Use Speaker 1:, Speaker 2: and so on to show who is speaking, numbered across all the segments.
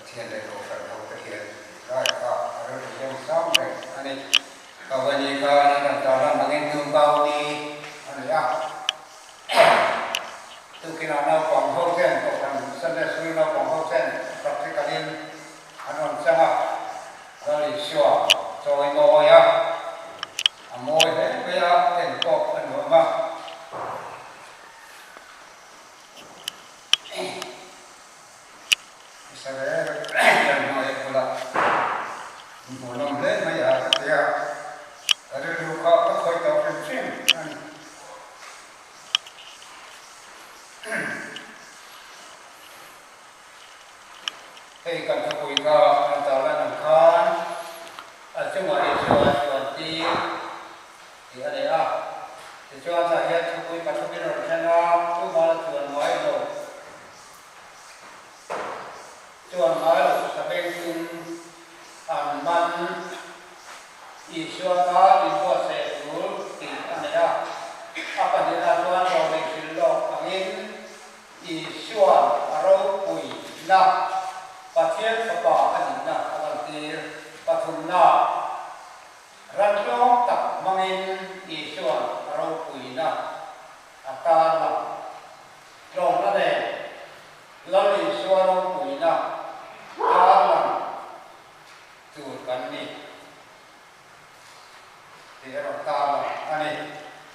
Speaker 1: thiên để đồ phật hậu thực hiện rồi có rồi thì em xong rồi anh ấy có vấn đề có nên là làm bằng nghiên cứu bao đi anh ấy từ khi nào còn hậu sen còn thằng sân đất suy nào còn hậu sen tập cái cái đi anh còn xem à rồi thì sửa rồi ngồi á ngồi đấy bây giờ thành cột anh hiểu không sau đấy lần này cũng là một năm đấy mấy giờ thì ở đây đều có khối tàu phim phim thì cần phảiคุยกับตอนแรกนะครับจังหวะที่ชวนที่อะไรที่ชวนจะเห็นคุยกับทุกคนใช่ไหมทุกคนชวนน้อยลงชวนน้อยลงจะเป็นคุณมันอีชวนก็อีพวกเสกรู้ที่อะไรapa dia tuan orang Islam angin isuan arau pui nak pasien apa angin nak alantir patunna ranlong tak mangin isuan arau pui nak atala long nade lalu isuan arau pui nak alang tu kan ni dia orang tala ani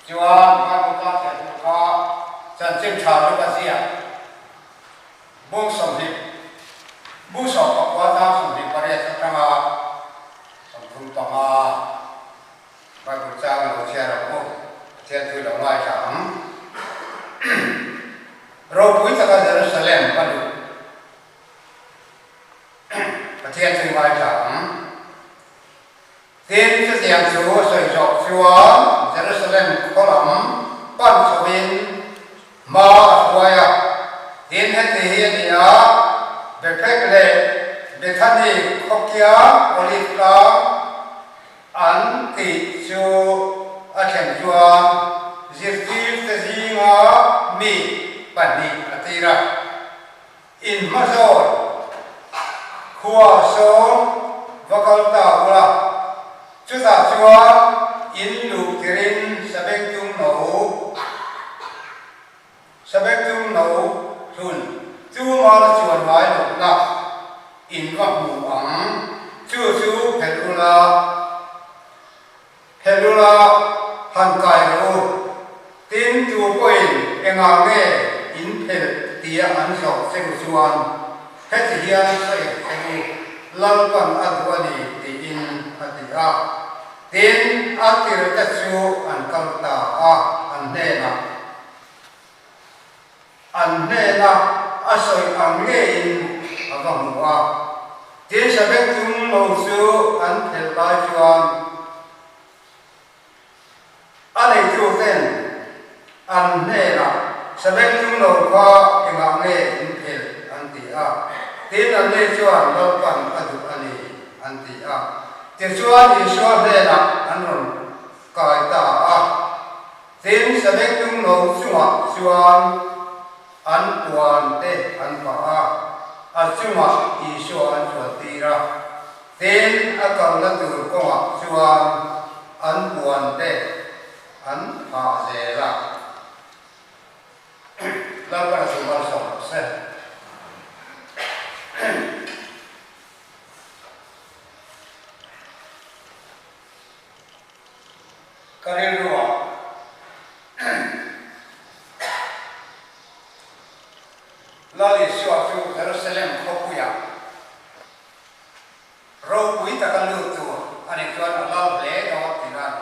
Speaker 1: Jual kalau kita sesuka janji cari pasir, bung sok kuasa sumber pada setengah, sempurna tengah, baru jangan usia ramu, jangan tu lama jam. Ramu itu kan Jerusalem baru, jangan tu lama jam. Tin itu yang jauh sejauh jual Jerusalem kolam pan sobin ma waya tin hati dia berkele betani kokia olivla anti ju akan jual zirtif tezinga mi pani atira in mazor kuaso vakal taula Chúng ta cho in lục kirin sabek tung nấu thun chú mà là chuồn vải lục nè in vắt mù ắng chú pelula han cài lô tin chú quên em ngang nghe in pel tia ăn sọc xem chuồn hết thì hiền say xem lăng quăng ăn quani thì in hạt tin akhir tesu an kalta an nena asoi angein agamwa tin sabek tum losu an thelai chuan anei chu ten an nena sabek tum lo kha engange in thel antia tin an ne chuan lalpan adu ani antia Tiếng Chúa Giêsu về là anh hùng cải tạo tiếng sẽ biết tung nấu chung Chúa anh quan tê anh phá chung Giêsu anh chuẩn tì ra tiếng anh cần là từ công Chúa anh quan tê anh phá dễ ra là cái sự quan trọng sẽ Kalian dua, lalu suatu Jerusalem kopuya, roh kita kan lutu, ane tuan Allah beli awak tinggal.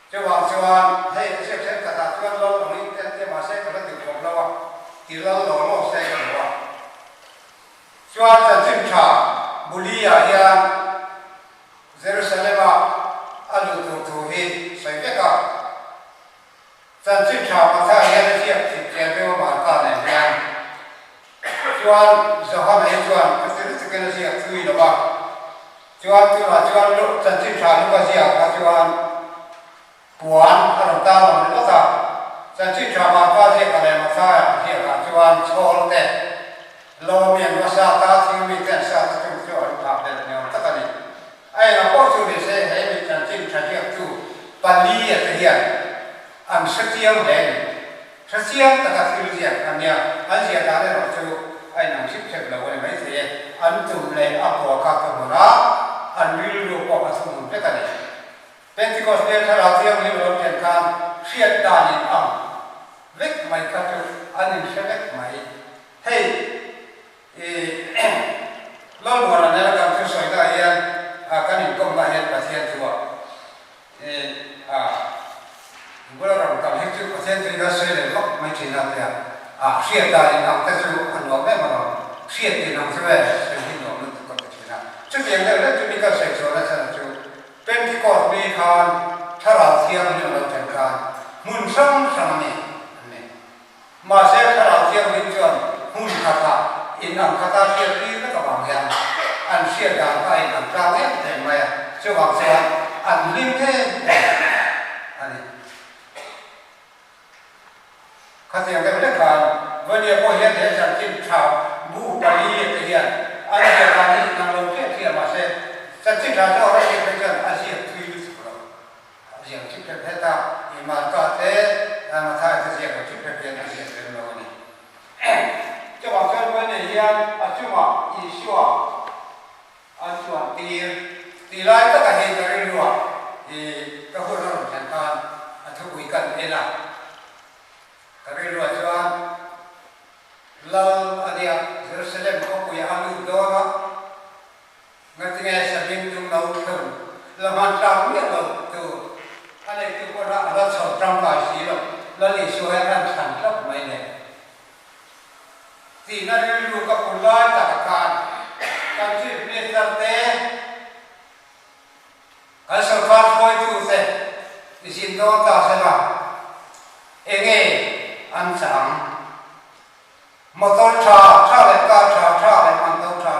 Speaker 1: Cuan, hei saya kata tuan Allah ini dia masih kalau di Pulau Tilau Lolo saya keluar. Cuan tercinta, mulia yang Jerusalem alu tuhi saya kata tercinta masa yang siap siap bermata dan Cuan zaman Cuan pasti sekian siap tuhi lepas. Cuan tu lah Cuan lu tercinta lupa siap Cuan buan kalau tahu ni tak tercinta masa siap kalau masa siap Cuan col deh lo miền và sa ta thì mình cần sa ta chung cho anh tháp để nhau tất cả này ai là có chủ đề sẽ hay mình cần chỉnh thay đổi chủ Bali ở cái anh sẽ chiang lên sẽ chiang tất cả thứ gì anh nhá anh sẽ ta để rồi chủ anh nằm xếp xếp là vậy mấy thế anh tụm lên áp vào các cái món anh lưu lưu qua các thông tin cái này Pentecost day thà là chiang lưu lưu tiền cam siết đàn in âm vết mày các thứ anh sẽ vết mày hey lâu rồi là nên làm thứ soi cái hiện cái hình công cái hiện và hiện chùa bữa đó làm hết chữ và hiện thì nó xây để góc mấy chuyện làm gì siết đàn in âm cái chữ anh nói mấy mà nó siết thì nó sẽ về sẽ hình nó được còn cái chuyện nào trước tiên là chúng mình có sẽ cho nó sẽ chữ Pentecost day khan thà là chiang lưu lưu tiền khan mun sang sang này mà sẽ thà là chiang lưu chọn mun khata in ang kata siya rin na kabangyan an siya dang ka in ang kangyan then maya so bang siya an limten ani kasi ang kaya kan wani ko hian he chan tin tha bu pali ke hian an siya kan ni nang lo ke siya ma se chan tin tha cho ra ke chan an siya thui lu ko siya chip ke ta iman ka te ma tha ke siya ko chip ke an siya ke lo ni cho bằng chân vấn đề hiện chú mà ý xua anh chuẩn thì lại tất cả hiện cái luôn thì các hội nó thành can thu quỷ cần thế là cái luôn cho anh lâu anh em Jerusalem có quỷ anh luôn đó ngay từ ngày sáng đến trung đầu thường là hoàn toàn biết rồi từ anh ấy từ qua đó là sầu trong vài xí rồi là lý xua anh sản xuất mấy này thì nó đi lưu các phụ loại tất cả các chuyện này là thế cái sự phát khôi chủ thế thì xin đó ta sẽ làm nghe ăn sáng một tô trà lại trà lại một tô trà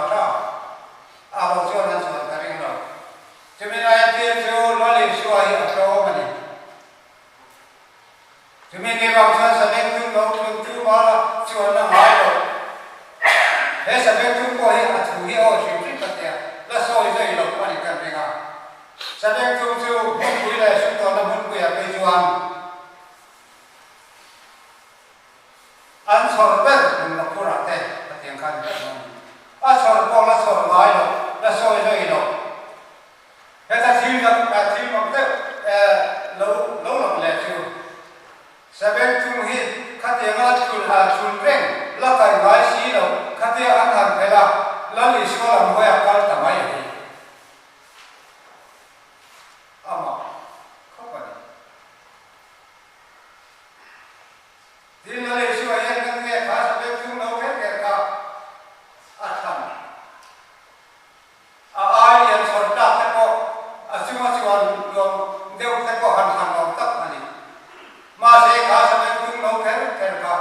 Speaker 1: bao nhiêu lần rồi cái này rồi cho nên là tiền cho nó liền xua hiện cho mình cho nên cái bằng chân sẽ đến chúng nó chúng nó là xua nó hỏi rồi thế sẽ biết chúng tôi là chủ yếu chính trị vấn đề là soi dây lộc quan điểm cái nào sẽ biết chúng tôi muốn quý là chúng tôi là muốn quý ở bên chuan ăn sỏi bên mình là cô rạng thế là tiếng khăn ăn sỏi con là sỏi lái rồi là soi dây lộc thế ta thiếu bằng thế lâu lắm lẽ chưa sẽ biết chúng hi khát tiếng là chun rèn là cái lái xí đâu khát tiếng ăn hàng thế là lý số làm hoa cái tầm ấy vậy mà không phải thì là lý số ấy cái nghe khá sẽ biết chúng đâu hết cái cả thằng ai liền sốt đáp thế cô chúng ta chọn dùng đều thế cô hành hàng lòng tất này mà sẽ khá sẽ biết chúng đâu hết cái cả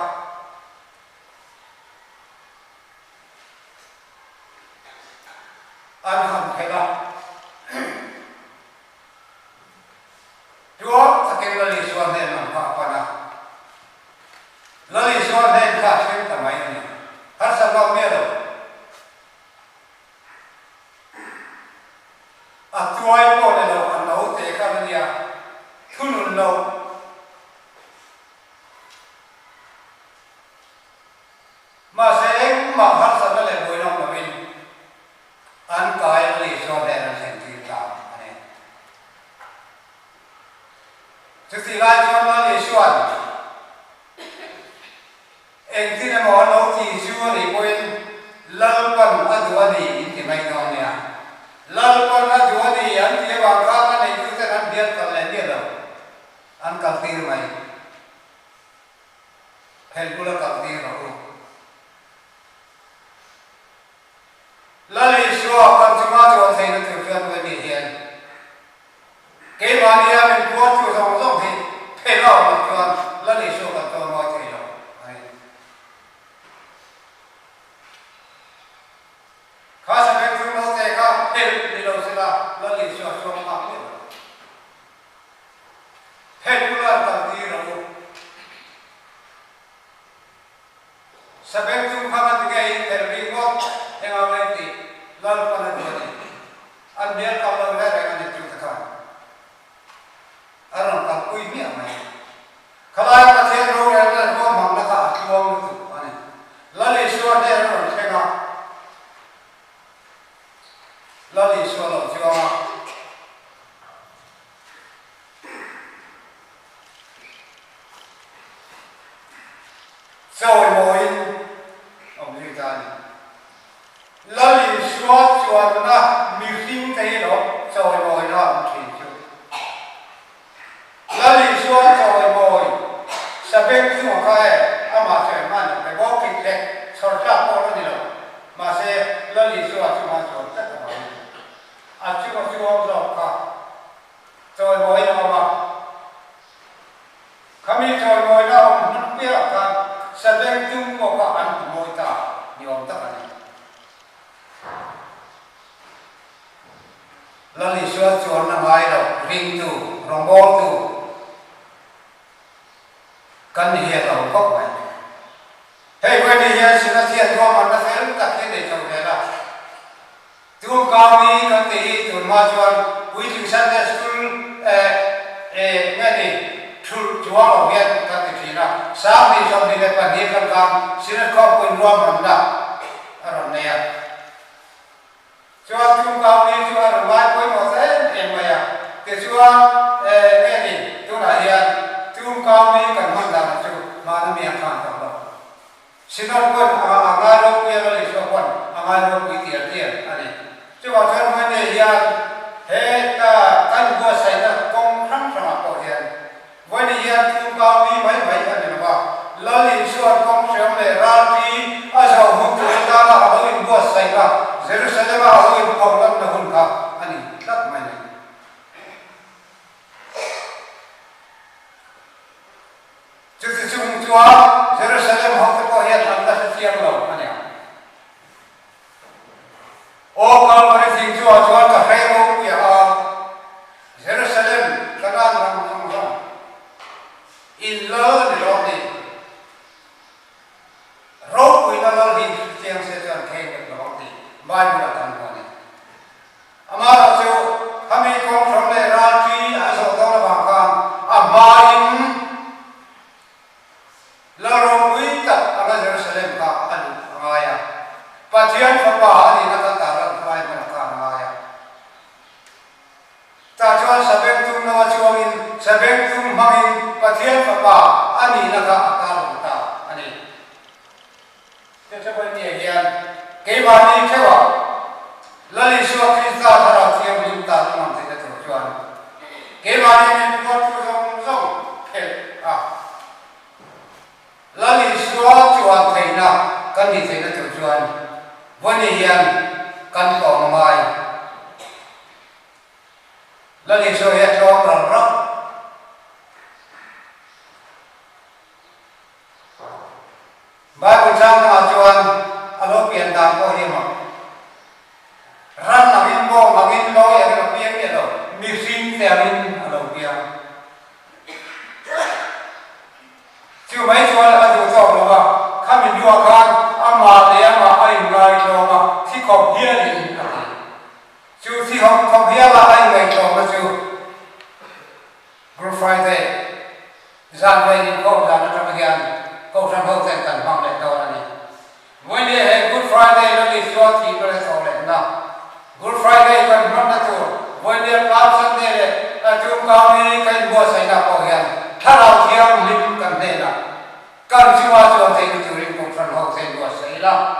Speaker 1: anh hầm thế nào chúa sẽ kêu là lý xuân nên làm pháp quan nào là lý xuân nên cả xem tầm ấy này hết sao bao nhiêu rồi chúa ấy có thể là nấu thế các bạn nhỉ thu lùn lâu mà sẽ mà hết sao nó lại bồi lòng là mình anh cái lý do để nó thành tiền tạo này, thực sự là cho nó lý do, anh thì nó nói nó chỉ xưa thì quên lỡ còn ăn đùa gì thì mấy con nè, lỡ còn ăn đùa gì anh thì bảo các anh cứ thế anh biết còn lên biết đâu, anh cần tiền mày, hết cũng là cần tiền rồi. Là lý do con chúng ta cho thấy nó thực hiện với địa hiện cái mà đi mình có chủ dòng dòng thì thế nào mà còn là lý do con cho mọi thứ rồi khá sẽ biết chúng nó sẽ có hết đi đâu sẽ là lý do cho mọi thứ hết cũng là cần gì rồi sẽ biết chúng ta cái emเอาไม่ติเล่ากันอะไรนี่อันเดียวกับเราได้อะไรกันจุดตะการอารมณ์กับคุยไม่อะไรขลายประเทศเราเนี่ยเราก็มั่งนะครับช่วงนี้อันนี้แล้วในช่วงนี้เราใช่ไหมแล้วในช่วงเราช่วงsau mỗi ông đi ra là lý số chuẩn là mình sinh thế đó sau mỗi đó ông chỉ cho là lý số sau mỗi sẽ biết khi mà cái mà sẽ mà phải có kinh tế sau đó có cái gì đâu mà sẽ là lý số chúng ta chuẩn tất cả à chứ không chưa rõ cả sau mỗi đó mà kami sau mỗi đó ông nó biết là sedang tunggu kapan moita nyom tak ani. Lalu suat suat namai lo ring tu, rombol tu, kan dia tahu kok mai. Hei, kau ni dia sudah siap dua mana film tak kena jauh dah. Tu kami kan tadi tu majuan, wujud sana school ni. Jual orang kan dikira, sahih sampai depan dia kan sini kau pun dua mana, orang ni ya. Jual tu kau ni jual rumah pun macam emaya, kejual ni tu nak dia, tu kau ni kan mana tu mana ni yang kan tahu. Sini pun angai lok dia lagi pun angai lok dia ani. Jual tu mana dia, heta kan buat saya kong ham sama kau dia. Với đi ăn chung bao đi mấy mấy anh này mà lỡ liền xuân công sớm để ra đi ở sau hôm trước ta là ở bên bờ sài cả Jerusalem ở bên phòng lâm là hôn cả anh rất mạnh chứ chung chúa Jerusalem học có hiện làm ta sẽ chiêm đầu anh em ô còn cái gì chúa cả hai hôm kia Jerusalem cái đó là in lỡ thì đó thì rốt quy nó lỡ thì chiang sẽ chọn khen được đó thì mai là thành quả này mà là chỗ kami con sống này ra chi ở chỗ đó là bằng càng mai lỡ rồi quy tập ở Jerusalem cả anh mai à và chuyện pháp bảo thì nó ta là mai là càng mai à ta cho sabem tum na chuangin sabem tum mangin pathian papa ani laka akal ta ani te chaban ni hian ke ba ni thewa lali swa krista thara thiam lim ta man te ta chuan ke ba ni ko tu zong zong ke lali swa chuan theina kan ni theina chuan vani hian kan ko mai lagi soya cowok bergerak, baru sama acuan alopian tanpa hima, ran angin lo yang alopian dia lo, misin terin alopian, cuma cuan ada cowok lo ba, kami dua kan, amal dia apa yang lain lo ba, si kau dia ni. Chú si không biết là anh người chồng mà chú Good Friday dàn về những câu dàn ở trong gian câu trong hậu thành cần bằng lại câu này với đi hệ Good Friday nó đi xóa thì nó lại xóa lại nào Good Friday cần mất là chú với đi Palm Sunday là chú cao đi cái bùa xảy ra bảo hiểm thà nào thiêng linh cần thế nào cần chú hoa chú thấy chú linh câu trong hậu thành bùa xảy ra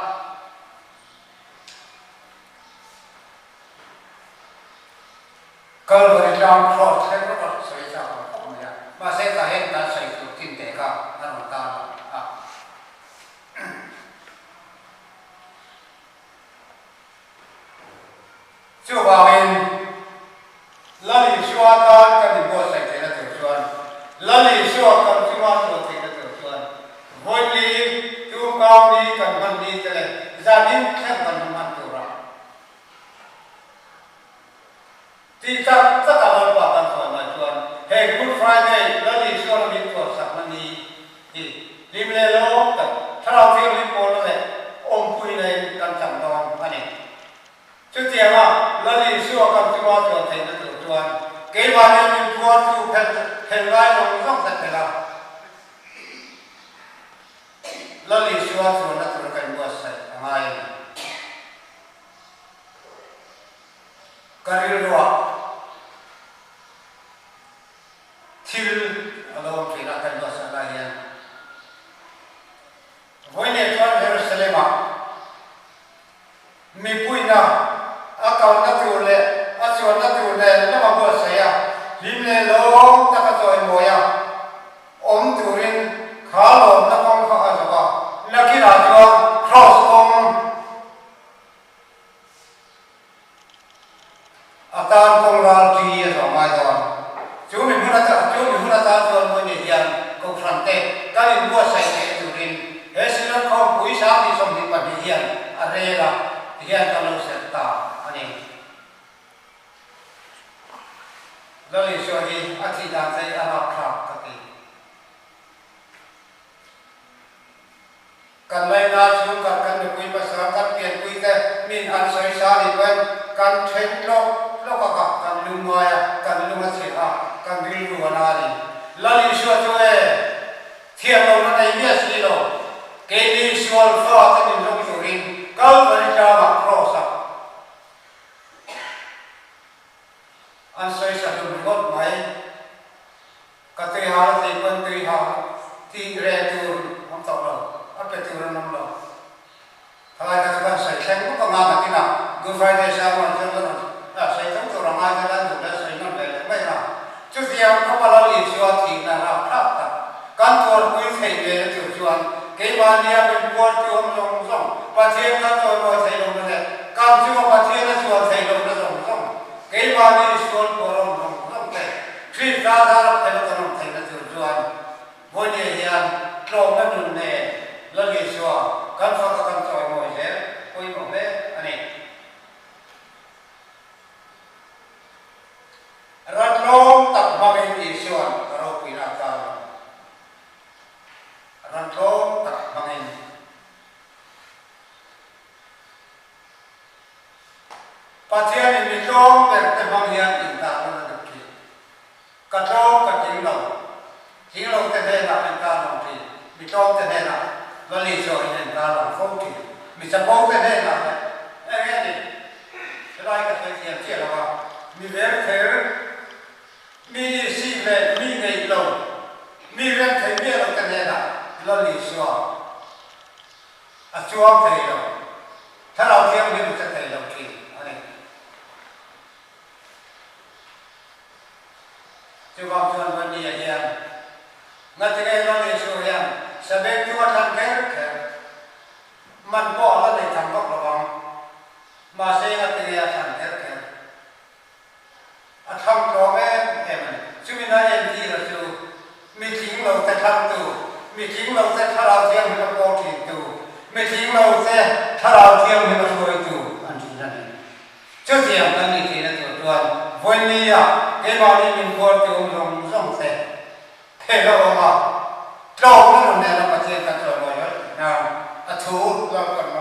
Speaker 1: kalau berjalan cross saya pun saya cakap ya, masa saya tahu dan saya itu cinta kah, orang tahu. Coba ini, lalu suatan kan dibuat saya kena terjual, lalu suatan cuma buat saya terjual. Boleh tu kau ni kan mandi terus, jadi kan mandi orang. Tidak terlalu bahkan soal tuan. Hey Good Friday, lalu soal ini tuan sakmani. Limlelo, kalau film ini pun le, om pui le kan cangdon. cho con chúng ta cho thấy nó được chuẩn cái mà nên mình qua tu phèn lại nó không thật thế nào là lý do cho nó được cái mua sai ngay cái điều thiêu alo thì là cái mua sai là hiện với này cho Jerusalem mi pui na akal na tu le achuan na tu le na ma bo sai ya lim le lo ta ka toi mo ya om turin kha lo na kong kha a ba na ki ra jo cross om atan kong ra ti ya so mai don chu mi hu na ta jo mo ni hian ko fran te ka ni bo sai te turin he sin na ko pui sa ti som ni pa ni hian a re la hian ka lo se ta ani lo li so hi a ti da sai a ra kha ka ti kan lai na chu ka kan ni pui pa sa ka pian pui te min an sai sa ni pen kan then lo ka kan lu ma ya kan lu ma se a kan bil ru na ni lo li so chu e thiam lo na nei mi si lo ke ni sual fa ta ni lo tu rin kal ba ni cha ba cross an sai sa tu got mai ka te ha te pan te ha ti re tu am ta lo a pe tu ran nam lo thalai ka ban sai chen ko ma ma ki na good friday sa ma chen lo na sai tam tu ra ma ka lan tu da sai nam le mai na chu tiam ko pa lo li chua ti na ra pha ta kan tu pui thei le tu chuan ke ba nia ben po tu om long song pa thiem ka to mo thei lo ne kan chu pa thiem na chu thei lo na song song ke ba ni skol ko rom long long te thri ta da ra thei lo long thei na tu chuan bo ni hian lo ma nun ne lo li chua kan fa ka kan choi mo je koi mo le ani rat long tak ma ben ni chuan ro pi na ta ran long tak ma ben Pathian ni long ber te mang hian in ta na được ki ka long ka ting lo te he na en ta long ti mi long te he na lo li so in ta long phong ki mi sa phong te he na e ge ni lai ka te hian che la wa mi ver the mi si le mi nei lo mi ren the mi lo te he na lo li so a chuang te lo tha lo thiam mi te te lo ki chu ba chuan ban ni hian nga te ge lo le so hian sa be tu wa than ke man bo la le thang bok lo bang ma se nga te ge than ke a thang lo me em chu mi na em ti la chu mi thing lo te thang tu mi thing lo te tha lao thiam mi ko thi tu mi thing lo te tha lao thiam mi ko soi tu an chi na ni chu tiam kan ni ti na tu tuan voi ni ya cái bao nhiêu mình qua từ lòng rộng thế thế là mà trâu nó này là mà chơi cả trò rồi nào thú là còn